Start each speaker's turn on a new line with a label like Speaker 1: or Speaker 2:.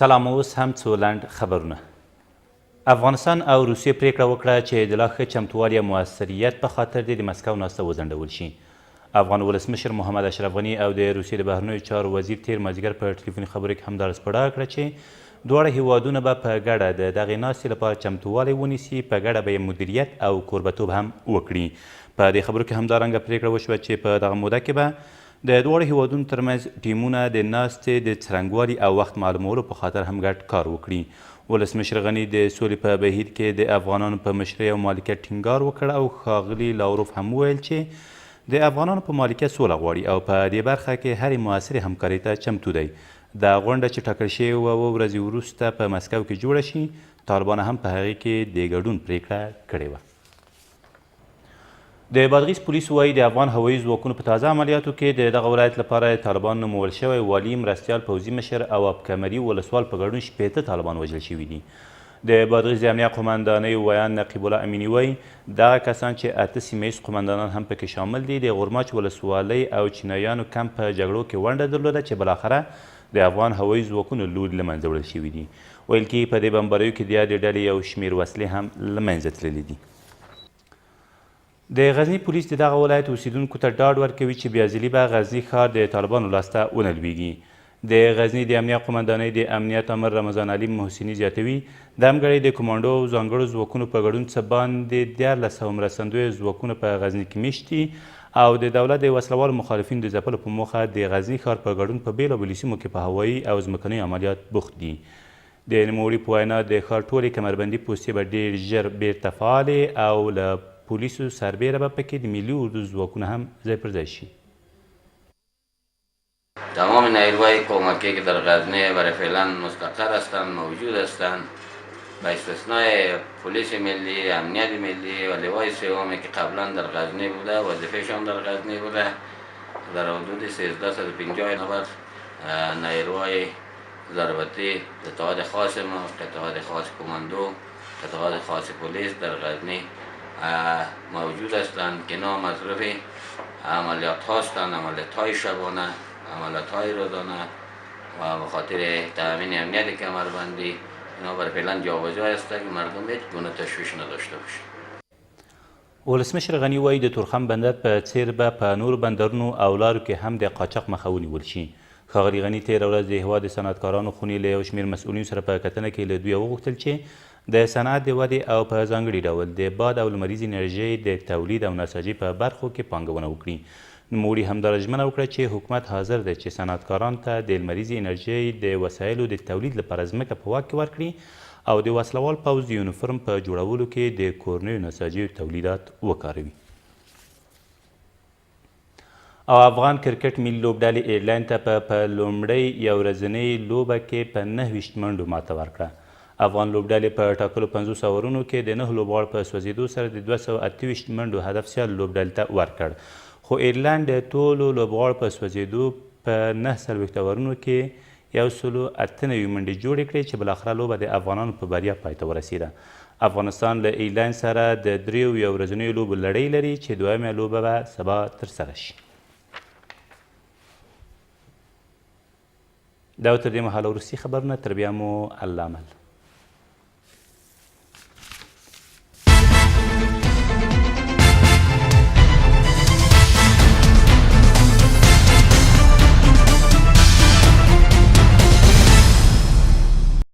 Speaker 1: سلام، اوس هم څو لنډ خبرونه. افغانستان او روسیې پریکړه وکړه چې د لا ښه چمتووالي او مؤثریت په خاطر د مسکو ناسته وځنډول شي. افغان ولسمشر محمد اشرف غني او د روسیې د بهرنیو چارو وزیر تیر مازدیګر په ټلیفوني خبرو کې همدا سپړه کړه چې دواړه هیوادونه به په ګډه د دغې ناستې لپاره چمتووالی ونیسي، په ګډه به یې مدیریت او کوربتوب هم وکړي. په دې خبرو کې همدارنګه پریکړه وشوه چې په دغه موده کې به د دواړو هیوادونو ترمنځ ټیمونه د ناستې د څرنګوالي او وخت معلومولو په خاطر هم ګډ کار وکړي. ولسمشر غني د سولې په بهیر کې د افغانانو په مشرۍ او مالکیت ټینګار وکړ او ښاغلي لاوروف هم وویل چې د افغانانو په مالکیت سوله غواړي او په دې برخه کې هرې موثرې همکارۍ ته چمتو دی. دا غونډه چې ټاکل شوې وه 2 ورځې وروسته په مسکو کې جوړه شي، طالبانو هم په هغې کې د ګډون پریکړه کړې وه. د بادغیس پولیسو وایي د افغان هوایي ځواکونو په تازه عملیاتو کې د دغه ولایت لپاره د طالبانو نومول شوی والي، مرستیال پوځي مشر او ابکمري ولسوال په ګډون 80 طالبان وژل شوي دي. د بادغیس د امنیه قمندانۍ ویان نقیب الله امینی وایي دغه کسان چې 8 سیمه ییز قمندانان هم پکې شامل دي د غورماچ ولسوالۍ او چینایانو کمپ په جګړو کې ونډه درلوده چې بالاخره د افغان هوایي ځواکونو لوري له منځه وړل شوي دي. ویل کېږي په دې بمباریو کې د یادې ډلې یو شمېر وسلې هم له منځه تللي دي. د غزني پولیس د دغه ولایت اوسیدونکو ته ډاډ ورکوي چې بیا ځلي به غزني ښار د طالبانو لاسته ونه لویږي. د غزني د امنیه قمندانۍ د امنیت امر رمضان علي محسني زیاتوي د همګړۍ د کمانډو او ځانګړو ځواکونو په ګډون څه باندې 14 مرستندویه ځواکونه په غزني کې میشت دي او د دولت د وسلوالو مخالفینو د ځپلو په موخه د غزني ښار په ګډون په بېلابېلو سیمو کې په هوایي او ځمکنیو عملیات بوخت دي. د نوموړي په وینا د ښار ټولې کمربندي پوستې به ډېر ژر بیرته فعالې او له پولیسو سربیره به پکې د ملی اردو ځواکونه هم ځای پر ځای شي.
Speaker 2: تمام نیروهای کمکی که در غزنی برای فعلا مستقر هستند موجود هستند به استثنای پلیس ملی، امنیت ملی و لوای سومی که قبلا در غزنی بوده، وظیفهشان در غزنی بوده. در حدود 1350 نفر نیروهای ضربتی اتحاد خاص ما، اتحاد خاص کماندو، اتحاد خاص پلیس در غزنی موجود هستند که اینا مصرف عملیات هستند، عملیات های شبانه، عملیات های روزانه و به خاطر تامین امنیت کمربندی اینا برای فعلا جابجا هست که مردم هیچ گونه تشویش نداشته باشند.
Speaker 1: ولسمشر غني وایي د تورخم بندر په څیر به په نورو بندرونو او لارو کې هم د قاچاق مخه ونیول شي. ښاغلي غني تېره ورځ د هېواد د صنعتکارانو خونې له یو شمېر مسؤلینو سره په کتنه کې له دوی وغوښتل چې د صنعت د ودې او په ځانګړي ډول د باد او لمریزې انرژۍ د تولید او نساجۍ په برخو کې پانګونه وکړي. نوموړي همداره ژمنه وکړه چې حکومت حاضر دی چې صنعتکارانو ته د لمریزې انرژۍ د وسایلو د تولید لپاره ځمکه په واک کې ورکړي او د وسلوال پوځ د یونیفورم په جوړولو کې د کورنیو نساجیو تولیدات وکاروي. او افغان کرکټ ملي لوبډلې ایرلاین ته په لومړۍ یو ورځنۍ لوبه کې په 9 منډو ماته ورکړه. افغان لوبډلې په ټاکلو 50 اورونو کې د 9 لوبغاړو په سوځېدو سره د 228 منډو هدف سیال لوبډلې ته ورکړ، خو ایرلند د ټولو لوبغاړو په سوځېدو په 49 اورونو کې 198 منډې جوړې کړې چې بالاخره لوبه د افغانانو په بریا پای ته ورسېده. افغانستان له ایرلند سره د 3 یو ورځنیو لوبو لړۍ لري چې دویمه لوبه به سبا ترسره شي. دا تر دې مهاله وروستي خبرونه، تر بیا مو الله مل.